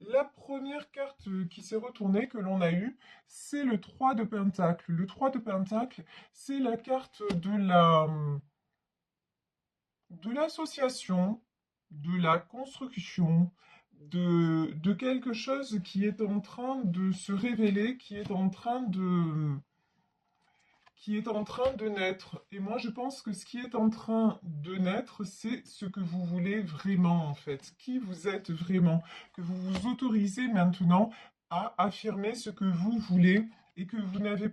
La première carte qui s'est retournée, que l'on a eue, c'est le 3 de Pentacle. Le 3 de Pentacle, c'est la carte de l'association, de la construction, de quelque chose qui est en train de se révéler, qui est en train de naître. Et moi, je pense que ce qui est en train de naître, c'est ce que vous voulez vraiment, en fait. Qui vous êtes vraiment. Que vous vous autorisez maintenant à affirmer ce que vous voulez et que vous n'avez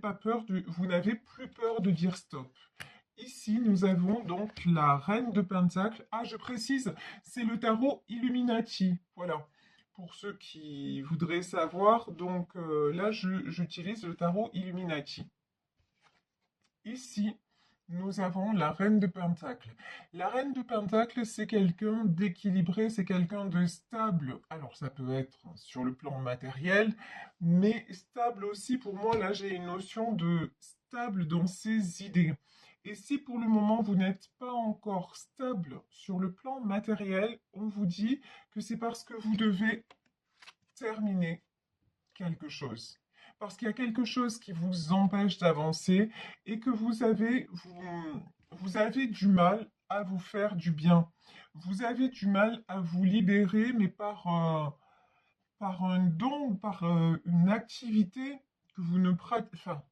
plus peur de dire stop. Ici, nous avons donc la reine de Pentacle. Ah, je précise, c'est le tarot Illuminati. Voilà. Pour ceux qui voudraient savoir, donc là, j'utilise le tarot Illuminati. Ici, nous avons la reine de Pentacle. La reine de Pentacle, c'est quelqu'un d'équilibré, c'est quelqu'un de stable. Alors, ça peut être sur le plan matériel, mais stable aussi, pour moi, là, j'ai une notion de stable dans ses idées. Et si pour le moment, vous n'êtes pas encore stable sur le plan matériel, on vous dit que c'est parce que vous devez terminer quelque chose. Parce qu'il y a quelque chose qui vous empêche d'avancer et que vous avez du mal à vous faire du bien. Vous avez du mal à vous libérer, mais par un don, par une activité que vous ne pratiquez. Enfin,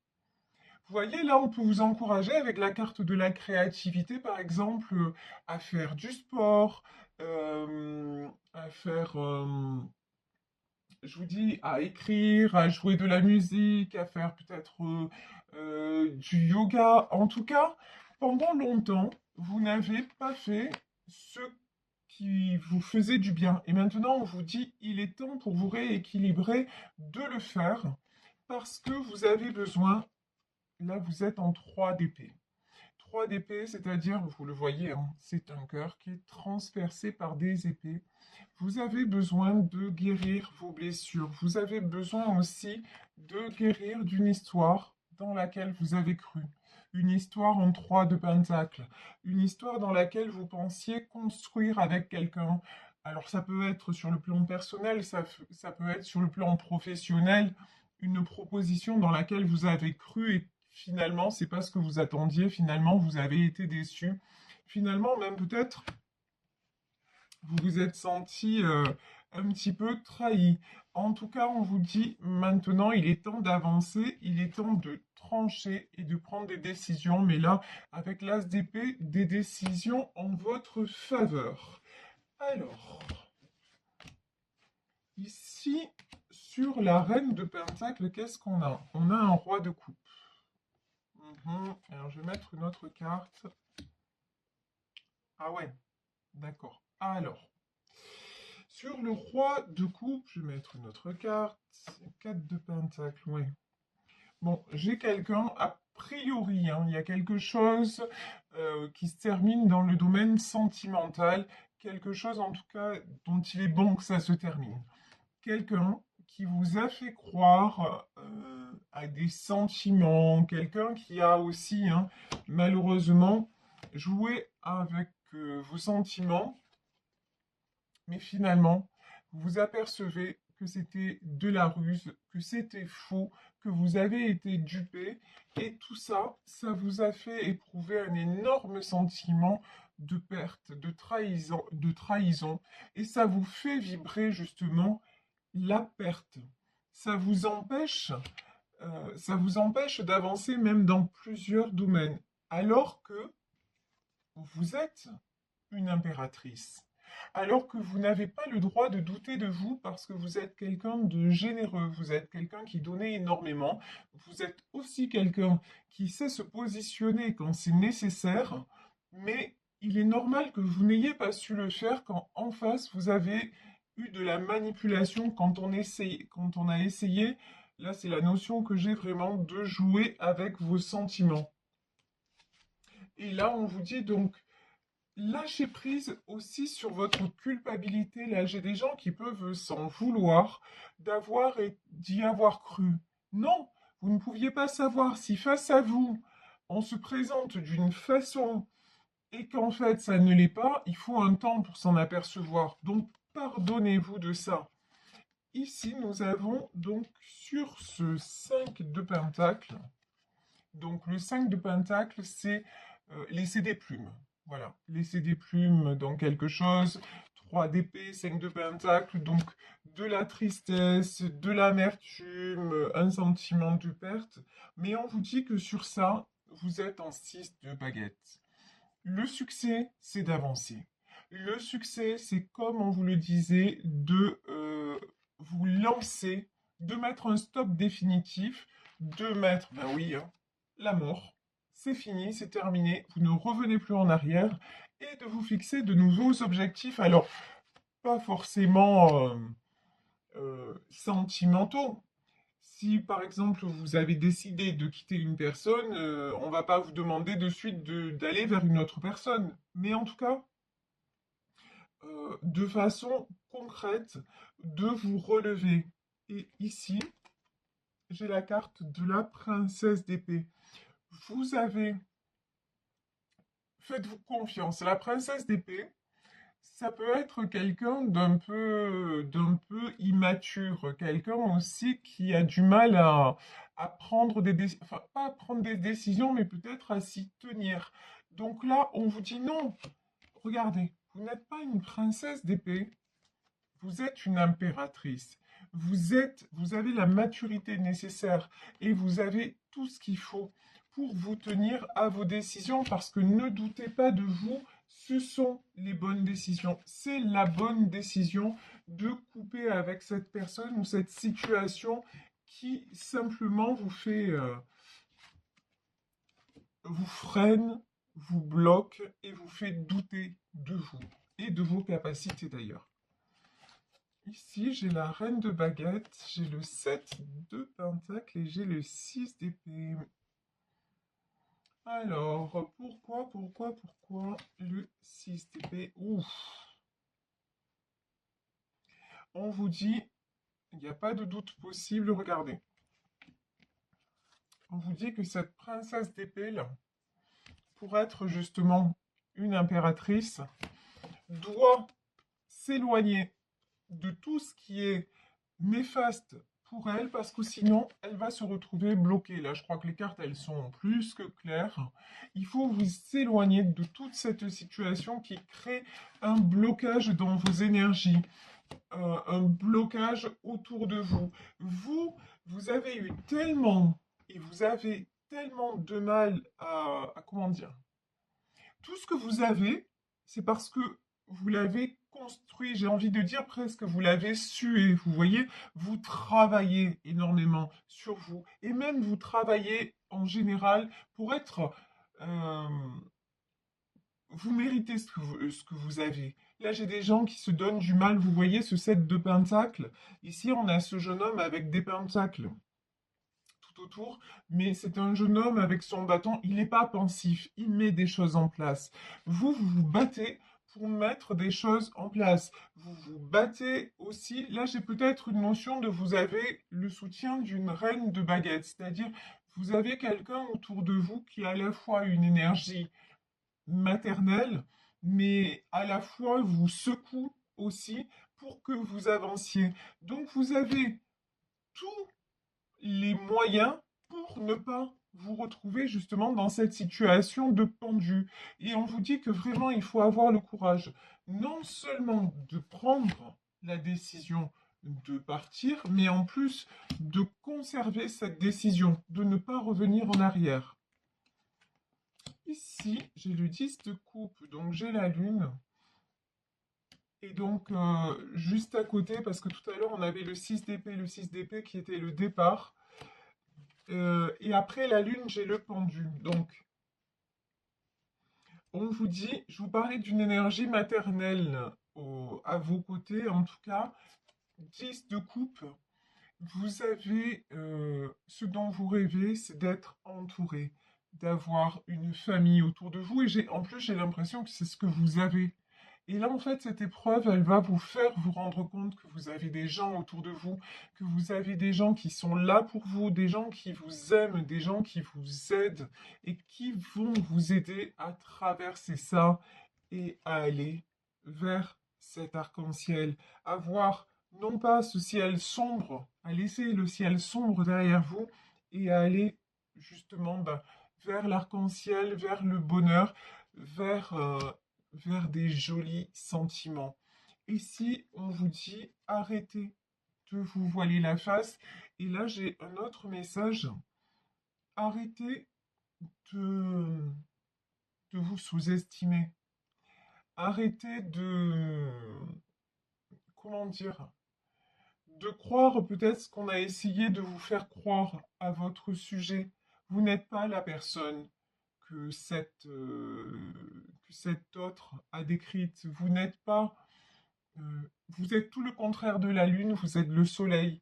vous voyez, là, on peut vous encourager avec la carte de la créativité, par exemple, à faire du sport, à faire je vous dis, à écrire, à jouer de la musique, à faire peut-être du yoga. En tout cas, pendant longtemps, vous n'avez pas fait ce qui vous faisait du bien. Et maintenant, on vous dit, il est temps pour vous rééquilibrer de le faire parce que vous avez besoin, là, vous êtes en 3 d'épée. 3 d'épée, c'est-à-dire, vous le voyez, hein, c'est un cœur qui est transpercé par des épées. Vous avez besoin de guérir vos blessures. Vous avez besoin aussi de guérir d'une histoire dans laquelle vous avez cru. Une histoire en 3 de pentacle. Une histoire dans laquelle vous pensiez construire avec quelqu'un. Alors ça peut être sur le plan personnel, ça peut être sur le plan professionnel, une proposition dans laquelle vous avez cru et finalement c'est pas ce que vous attendiez, finalement vous avez été déçu. Finalement même peut-être vous vous êtes senti un petit peu trahi. En tout cas, on vous dit maintenant, il est temps d'avancer, il est temps de trancher et de prendre des décisions. Mais là, avec l'as d'épée, des décisions en votre faveur. Alors, ici, sur la reine de Pentacle, qu'est-ce qu'on a? On a un roi de coupe. Alors, je vais mettre une autre carte. Ah ouais, d'accord. Alors, sur le roi de coupe, je vais mettre une autre carte. 4 de pentacle, oui. Bon, j'ai quelqu'un, a priori, hein, il y a quelque chose qui se termine dans le domaine sentimental. Quelque chose, en tout cas, dont il est bon que ça se termine. Quelqu'un qui vous a fait croire à des sentiments. Quelqu'un qui a aussi, hein, malheureusement, joué avec vos sentiments mais finalement, vous vous apercevez que c'était de la ruse, que c'était faux, que vous avez été dupé, et tout ça, ça vous a fait éprouver un énorme sentiment de perte, de trahison, et ça vous fait vibrer justement la perte. Ça vous empêche, ça vous empêche d'avancer même dans plusieurs domaines, alors que vous êtes une impératrice. Alors que vous n'avez pas le droit de douter de vous parce que vous êtes quelqu'un de généreux, vous êtes quelqu'un qui donne énormément, vous êtes aussi quelqu'un qui sait se positionner quand c'est nécessaire, mais il est normal que vous n'ayez pas su le faire quand en face vous avez eu de la manipulation quand on a essayé, là c'est la notion que j'ai vraiment de jouer avec vos sentiments. Et là on vous dit donc lâchez prise aussi sur votre culpabilité. Là, j'ai des gens qui peuvent s'en vouloir d'avoir et d'y avoir cru. Non, vous ne pouviez pas savoir si face à vous, on se présente d'une façon et qu'en fait ça ne l'est pas, il faut un temps pour s'en apercevoir. Donc pardonnez-vous de ça. ici, nous avons donc sur ce 5 de pentacle, donc le 5 de pentacle, c'est laisser des plumes. Voilà, laisser des plumes dans quelque chose. 3 d'épée, 5 de pentacle, donc de la tristesse, de l'amertume, un sentiment de perte. Mais on vous dit que sur ça, vous êtes en 6 de baguette. Le succès, c'est d'avancer. Le succès, c'est comme on vous le disait, de vous lancer, de mettre un stop définitif, de mettre, ben oui, hein, la mort. C'est fini, c'est terminé, vous ne revenez plus en arrière et de vous fixer de nouveaux objectifs. Alors, pas forcément sentimentaux. Si par exemple vous avez décidé de quitter une personne, on va pas vous demander de suite d'aller vers une autre personne. Mais en tout cas, de façon concrète, de vous relever. Et ici, j'ai la carte de la princesse d'épée. Vous avez, faites-vous confiance. La princesse d'épée, ça peut être quelqu'un d'un peu immature, quelqu'un aussi qui a du mal à prendre des décisions, enfin pas à prendre des décisions, mais peut-être à s'y tenir. Donc là, on vous dit non. Regardez, vous n'êtes pas une princesse d'épée, vous êtes une impératrice. Vous avez la maturité nécessaire et vous avez tout ce qu'il faut pour vous tenir à vos décisions parce que ne doutez pas de vous, ce sont les bonnes décisions. C'est la bonne décision de couper avec cette personne ou cette situation qui simplement vous freine, vous bloque et vous fait douter de vous et de vos capacités d'ailleurs. Ici, j'ai la reine de baguette, j'ai le 7 de pentacle et j'ai le 6 d'épée. Alors, pourquoi le 6 d'épée? Ouf. On vous dit, il n'y a pas de doute possible, regardez. On vous dit que cette princesse d'épée, là, pour être justement une impératrice, doit s'éloigner de tout ce qui est néfaste pour elle parce que sinon elle va se retrouver bloquée. Là, je crois que les cartes elles sont plus que claires. Il faut vous éloigner de toute cette situation qui crée un blocage dans vos énergies, un blocage autour de vous. Vous avez eu tellement et vous avez tellement de mal à comment dire, tout ce que vous avez, c'est parce que vous l'avez construit, j'ai envie de dire presque, vous l'avez sué, vous voyez, vous travaillez énormément sur vous, et même vous travaillez en général pour être... euh, vous méritez ce que vous avez. Là, j'ai des gens qui se donnent du mal, vous voyez ce set de pentacles. Ici, on a ce jeune homme avec des pentacles tout autour, mais c'est un jeune homme avec son bâton, il n'est pas pensif, il met des choses en place. Vous vous battez pour mettre des choses en place. Vous vous battez aussi, là j'ai peut-être une notion de vous avez le soutien d'une reine de baguette, c'est-à-dire vous avez quelqu'un autour de vous qui a à la fois une énergie maternelle, mais à la fois vous secoue aussi pour que vous avanciez. Donc vous avez tout les moyens pour ne pas vous retrouver justement dans cette situation de pendu. Et on vous dit que vraiment, il faut avoir le courage, non seulement de prendre la décision de partir, mais en plus de conserver cette décision, de ne pas revenir en arrière. Ici, j'ai le 10 de coupe, donc j'ai la lune. Et donc, juste à côté, parce que tout à l'heure, on avait le 6 d'épée qui était le départ. Et après la lune, j'ai le pendu. Donc, on vous dit, je vous parlais d'une énergie maternelle à vos côtés, en tout cas, 10 de coupe. Vous avez ce dont vous rêvez, c'est d'être entouré, d'avoir une famille autour de vous. Et en plus, j'ai l'impression que c'est ce que vous avez. Et là, en fait, cette épreuve, elle va vous faire vous rendre compte que vous avez des gens autour de vous, que vous avez des gens qui sont là pour vous, des gens qui vous aiment, des gens qui vous aident et qui vont vous aider à traverser ça et à aller vers cet arc-en-ciel, à voir non pas ce ciel sombre, à laisser le ciel sombre derrière vous et à aller justement vers l'arc-en-ciel, vers le bonheur, vers, vers des jolis sentiments. Et si on vous dit arrêtez de vous voiler la face, et là j'ai un autre message, arrêtez de, de vous sous-estimer. Arrêtez de, comment dire, de croire peut-être ce qu'on a essayé de vous faire croire à votre sujet. Vous n'êtes pas la personne que cette autre a décrite. Vous n'êtes pas, vous êtes tout le contraire de la lune, vous êtes le soleil.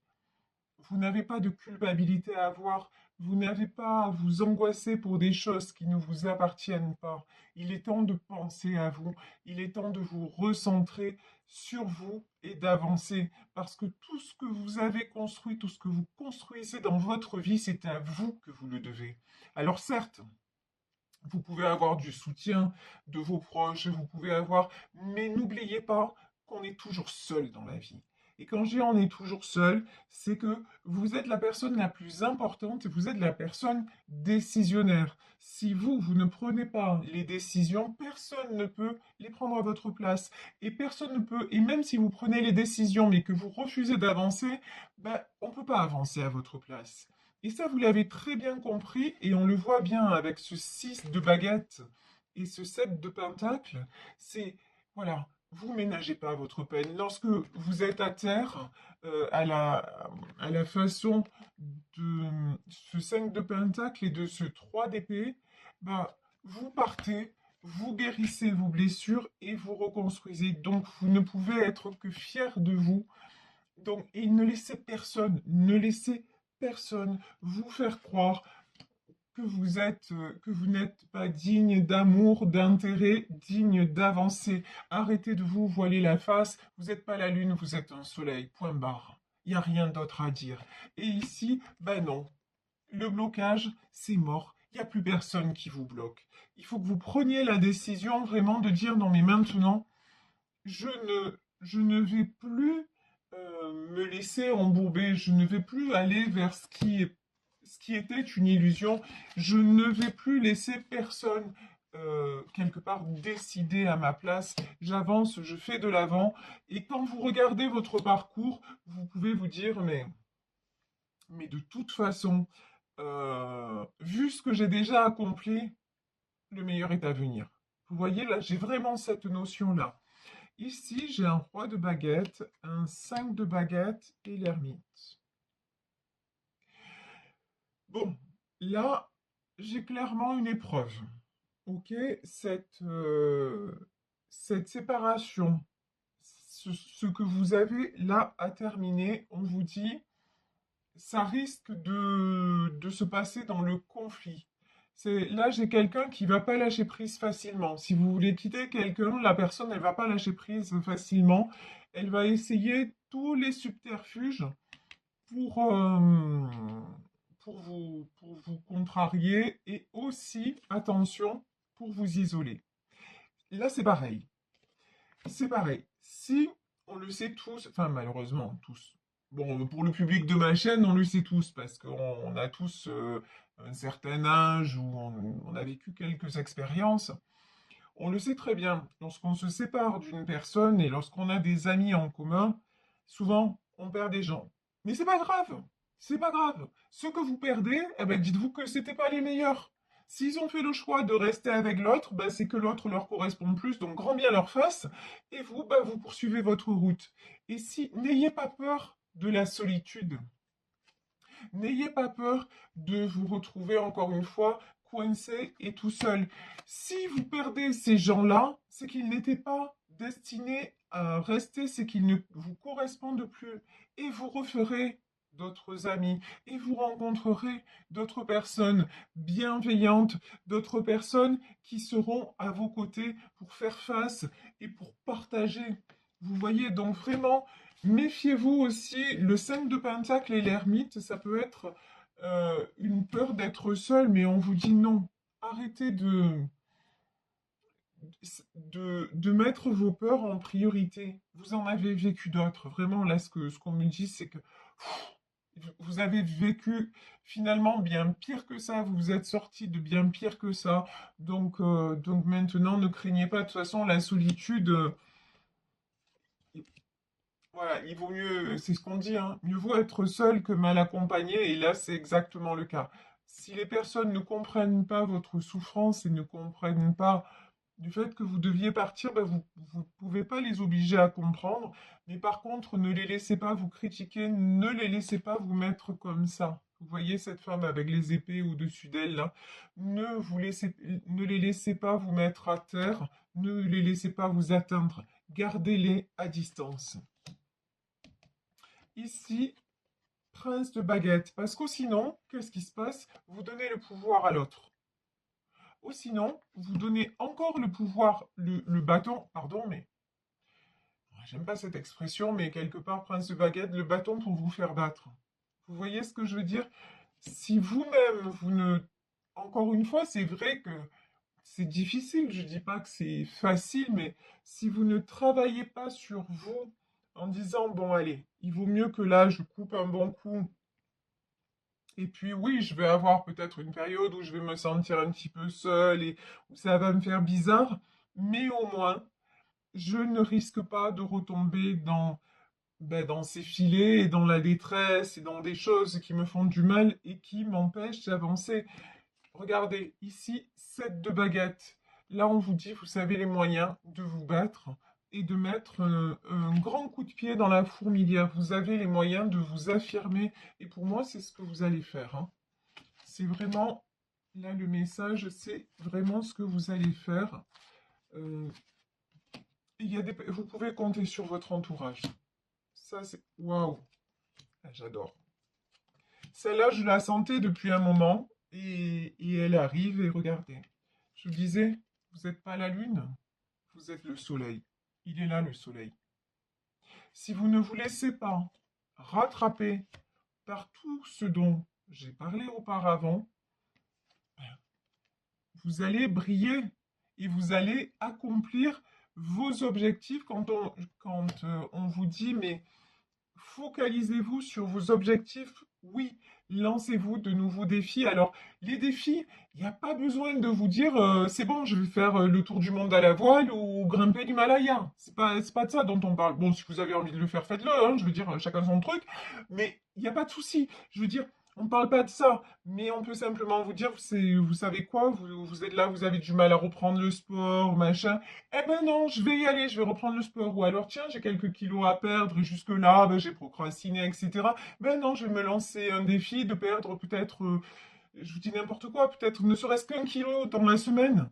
Vous n'avez pas de culpabilité à avoir. Vous n'avez pas à vous angoisser pour des choses qui ne vous appartiennent pas. Il est temps de penser à vous. Il est temps de vous recentrer sur vous et d'avancer. Parce que tout ce que vous avez construit, tout ce que vous construisez dans votre vie, c'est à vous que vous le devez. Alors certes, vous pouvez avoir du soutien de vos proches, vous pouvez avoir, mais n'oubliez pas qu'on est toujours seul dans la vie. Et quand je dis on est toujours seul, c'est que vous êtes la personne la plus importante, vous êtes la personne décisionnaire. Si vous, vous ne prenez pas les décisions, personne ne peut les prendre à votre place. Et personne ne peut, et même si vous prenez les décisions mais que vous refusez d'avancer, ben, on ne peut pas avancer à votre place. Et ça, vous l'avez très bien compris, et on le voit bien avec ce 6 de baguette et ce 7 de pentacle. C'est, voilà, vous ménagez pas votre peine. Lorsque vous êtes à terre, à la façon de ce 5 de pentacle et de ce 3 d'épée, bah, vous partez, vous guérissez vos blessures et vous reconstruisez. Donc, vous ne pouvez être que fier de vous. Donc, et ne laissez personne, ne laissez personne vous faire croire que vous êtes, que vous n'êtes pas digne d'amour, d'intérêt, digne d'avancer. Arrêtez de vous voiler la face. Vous n'êtes pas la lune, vous êtes un soleil. Point barre. Il n'y a rien d'autre à dire. Et ici, ben non. Le blocage, c'est mort. Il n'y a plus personne qui vous bloque. Il faut que vous preniez la décision vraiment de dire non mais maintenant, je ne vais plus me laisser embourber, je ne vais plus aller vers ce qui était une illusion, je ne vais plus laisser personne quelque part décider à ma place, j'avance, je fais de l'avant, et quand vous regardez votre parcours, vous pouvez vous dire, mais de toute façon, vu ce que j'ai déjà accompli, le meilleur est à venir. Vous voyez, là, j'ai vraiment cette notion-là. Ici, j'ai un roi de baguette, un 5 de baguette et l'ermite. Bon, là, j'ai clairement une épreuve. Ok, cette séparation, ce que vous avez là à terminer, on vous dit, ça risque de se passer dans le conflit. Là, j'ai quelqu'un qui va pas lâcher prise facilement. Si vous voulez quitter quelqu'un, la personne, elle va pas lâcher prise facilement. Elle va essayer tous les subterfuges pour, euh, pour vous contrarier et aussi, attention, pour vous isoler. Là, c'est pareil. C'est pareil. Si on le sait tous, enfin malheureusement tous. Bon, pour le public de ma chaîne, on le sait tous parce qu'on a tous un certain âge ou on a vécu quelques expériences. On le sait très bien. Lorsqu'on se sépare d'une personne et lorsqu'on a des amis en commun, souvent on perd des gens. Mais c'est pas grave. C'est pas grave. Ce que vous perdez, eh ben, dites-vous que c'était pas les meilleurs. S'ils ont fait le choix de rester avec l'autre, ben, c'est que l'autre leur correspond plus, donc grand bien leur face, et vous, ben, vous poursuivez votre route. Et si, n'ayez pas peur de la solitude. N'ayez pas peur de vous retrouver encore une fois coincé et tout seul. Si vous perdez ces gens-là, c'est qu'ils n'étaient pas destinés à rester, c'est qu'ils ne vous correspondent plus. Et vous referez d'autres amis et vous rencontrerez d'autres personnes bienveillantes, d'autres personnes qui seront à vos côtés pour faire face et pour partager. Vous voyez donc vraiment, méfiez-vous aussi, le 5 de Pentacle et l'ermite, ça peut être une peur d'être seul, mais on vous dit non. Arrêtez de mettre vos peurs en priorité. Vous en avez vécu d'autres. Vraiment, là, ce qu'on me dit, c'est que vous avez vécu finalement bien pire que ça. Vous vous êtes sorti de bien pire que ça. Donc maintenant, ne craignez pas. De toute façon, la solitude, voilà, il vaut mieux, c'est ce qu'on dit, hein, mieux vaut être seul que mal accompagné. Et là, c'est exactement le cas. Si les personnes ne comprennent pas votre souffrance et ne comprennent pas du fait que vous deviez partir, ben vous ne pouvez pas les obliger à comprendre, mais par contre, ne les laissez pas vous critiquer, ne les laissez pas vous mettre comme ça. Vous voyez cette femme avec les épées au-dessus d'elle, là, ne les laissez pas vous mettre à terre, ne les laissez pas vous atteindre, gardez-les à distance. Ici, prince de baguette, parce que sinon, qu'est-ce qui se passe? Vous donnez le pouvoir à l'autre. Ou sinon, vous donnez encore le pouvoir, le bâton, pardon, mais j'aime pas cette expression, mais quelque part, prince de baguette, le bâton pour vous faire battre. Vous voyez ce que je veux dire? Si vous-même, vous ne... Encore une fois, c'est vrai que c'est difficile, je dis pas que c'est facile, mais si vous ne travaillez pas sur vous en disant, bon, allez, il vaut mieux que là, je coupe un bon coup. Et puis oui, je vais avoir peut-être une période où je vais me sentir un petit peu seul et où ça va me faire bizarre, mais au moins, je ne risque pas de retomber dans ces filets et dans la détresse et dans des choses qui me font du mal et qui m'empêchent d'avancer. Regardez, ici, 7 de baguette. Là, on vous dit, vous avez les moyens de vous battre et de mettre un grand coup de pied dans la fourmilière. Vous avez les moyens de vous affirmer. Et pour moi, c'est ce que vous allez faire, hein. C'est vraiment, là, le message, c'est vraiment ce que vous allez faire. Euh, vous pouvez compter sur votre entourage. Ça, c'est... Waouh! Ah, j'adore. Celle-là, je la sentais depuis un moment et elle arrive et regardez. Je vous disais, vous n'êtes pas la lune, vous êtes le soleil. Il est là, le soleil. Si vous ne vous laissez pas rattraper par tout ce dont j'ai parlé auparavant, vous allez briller et vous allez accomplir vos objectifs quand on vous dit, mais focalisez-vous sur vos objectifs. Oui, lancez-vous de nouveaux défis. Alors, les défis, il n'y a pas besoin de vous dire c'est bon, je vais faire le tour du monde à la voile ou grimper l'Himalaya. C'est pas de ça dont on parle. Bon, si vous avez envie de le faire, faites-le, hein, je veux dire, chacun son truc. Mais il n'y a pas de souci. Je veux dire, on ne parle pas de ça. Mais on peut simplement vous dire, vous savez quoi, vous êtes là, vous avez du mal à reprendre le sport, machin. Eh ben non, je vais y aller, je vais reprendre le sport. Ou alors, tiens, j'ai quelques kilos à perdre et jusque-là, ben, j'ai procrastiné, etc. Ben non, je vais me lancer un défi de perdre peut-être, je vous dis n'importe quoi, peut-être ne serait-ce qu'un kilo dans la semaine.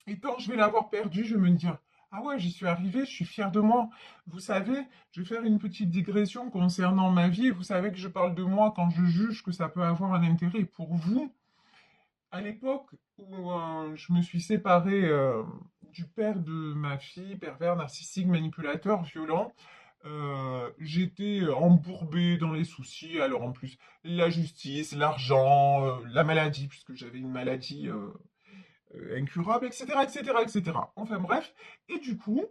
Et quand je vais l'avoir perdu, je vais me dire, ah ouais, j'y suis arrivé, je suis fier de moi. Vous savez, je vais faire une petite digression concernant ma vie. Vous savez que je parle de moi quand je juge que ça peut avoir un intérêt pour vous. À l'époque où je me suis séparé du père de ma fille, pervers, narcissique, manipulateur, violent, j'étais embourbé dans les soucis. Alors en plus, la justice, l'argent, la maladie, puisque j'avais une maladie incurable, etc., etc., etc. Enfin bref. Et du coup,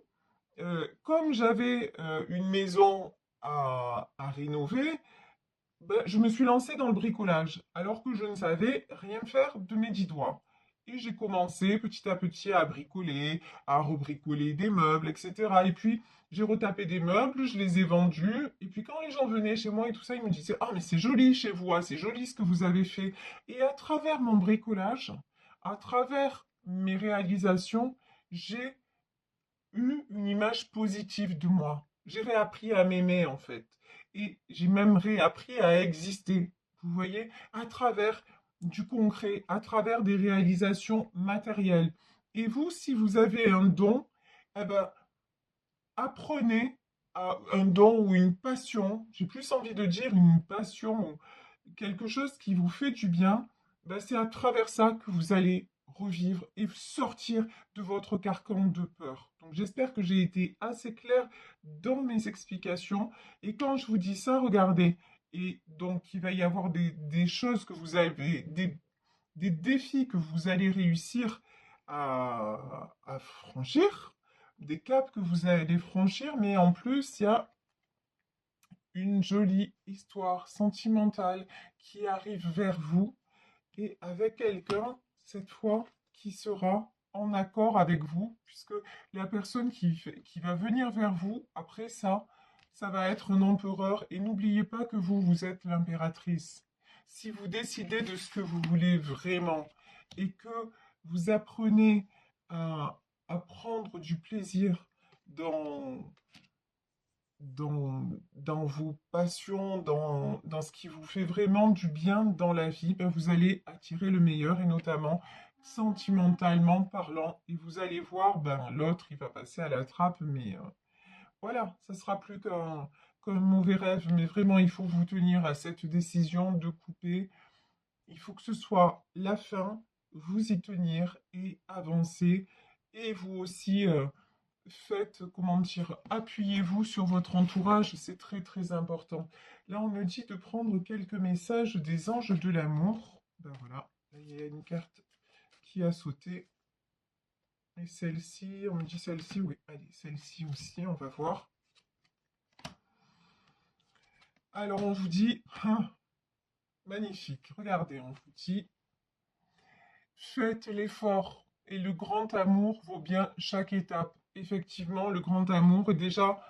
comme j'avais une maison à rénover, ben, je me suis lancé dans le bricolage, alors que je ne savais rien faire de mes 10 doigts. Et j'ai commencé petit à petit à bricoler, à rebricoler des meubles, etc. Et puis, j'ai retapé des meubles, je les ai vendus. Et puis, quand les gens venaient chez moi et tout ça, ils me disaient, ah, mais c'est joli chez vous, ah, c'est joli ce que vous avez fait. Et à travers mon bricolage, à travers mes réalisations, j'ai eu une image positive de moi. J'ai réappris à m'aimer en fait. Et j'ai même réappris à exister. Vous voyez, à travers du concret, à travers des réalisations matérielles. Et vous, si vous avez un don, eh ben, apprenez à un don ou une passion, j'ai plus envie de dire une passion ou quelque chose qui vous fait du bien, ben c'est à travers ça que vous allez revivre et sortir de votre carcan de peur. Donc j'espère que j'ai été assez clair dans mes explications. Et quand je vous dis ça, regardez. Et donc il va y avoir des choses que vous avez, des défis que vous allez réussir à franchir, des caps que vous allez franchir, mais en plus, il y a une jolie histoire sentimentale qui arrive vers vous et avec quelqu'un, cette fois, qui sera en accord avec vous, puisque la personne qui va venir vers vous, après ça, ça va être un empereur. Et n'oubliez pas que vous, vous êtes l'impératrice. Si vous décidez de ce que vous voulez vraiment et que vous apprenez à prendre du plaisir dans, dans vos passions, dans ce qui vous fait vraiment du bien dans la vie, ben vous allez attirer le meilleur et notamment sentimentalement parlant. Et vous allez voir, ben, l'autre, il va passer à la trappe, mais voilà, ça sera plus qu'un mauvais rêve. Mais vraiment, il faut vous tenir à cette décision de couper. Il faut que ce soit la fin, vous y tenir et avancer. Et vous aussi, faites, comment dire, appuyez-vous sur votre entourage, c'est très très important. Là, on me dit de prendre quelques messages des anges de l'amour. Ben voilà, là, il y a une carte qui a sauté. Et celle-ci, on me dit celle-ci, oui, allez, celle-ci aussi, on va voir. Alors, on vous dit, ah, magnifique, regardez, on vous dit, faites l'effort et le grand amour vaut bien chaque étape. Effectivement, le grand amour, déjà,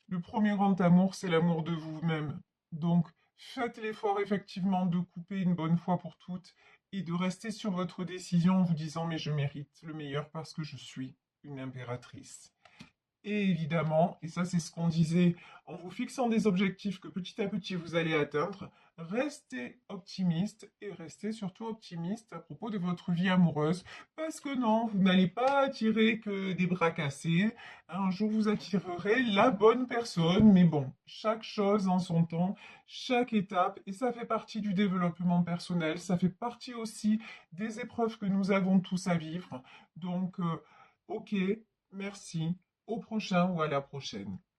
le premier grand amour, c'est l'amour de vous-même. Donc, faites l'effort effectivement de couper une bonne fois pour toutes et de rester sur votre décision en vous disant mais je mérite le meilleur parce que je suis une impératrice. Et évidemment, et ça c'est ce qu'on disait, en vous fixant des objectifs que petit à petit vous allez atteindre, restez optimiste et restez surtout optimiste à propos de votre vie amoureuse, parce que non, vous n'allez pas attirer que des bras cassés. Un jour vous attirerez la bonne personne, mais bon, chaque chose en son temps, chaque étape, et ça fait partie du développement personnel, ça fait partie aussi des épreuves que nous avons tous à vivre. Donc, ok, merci. Au prochain ou à la prochaine.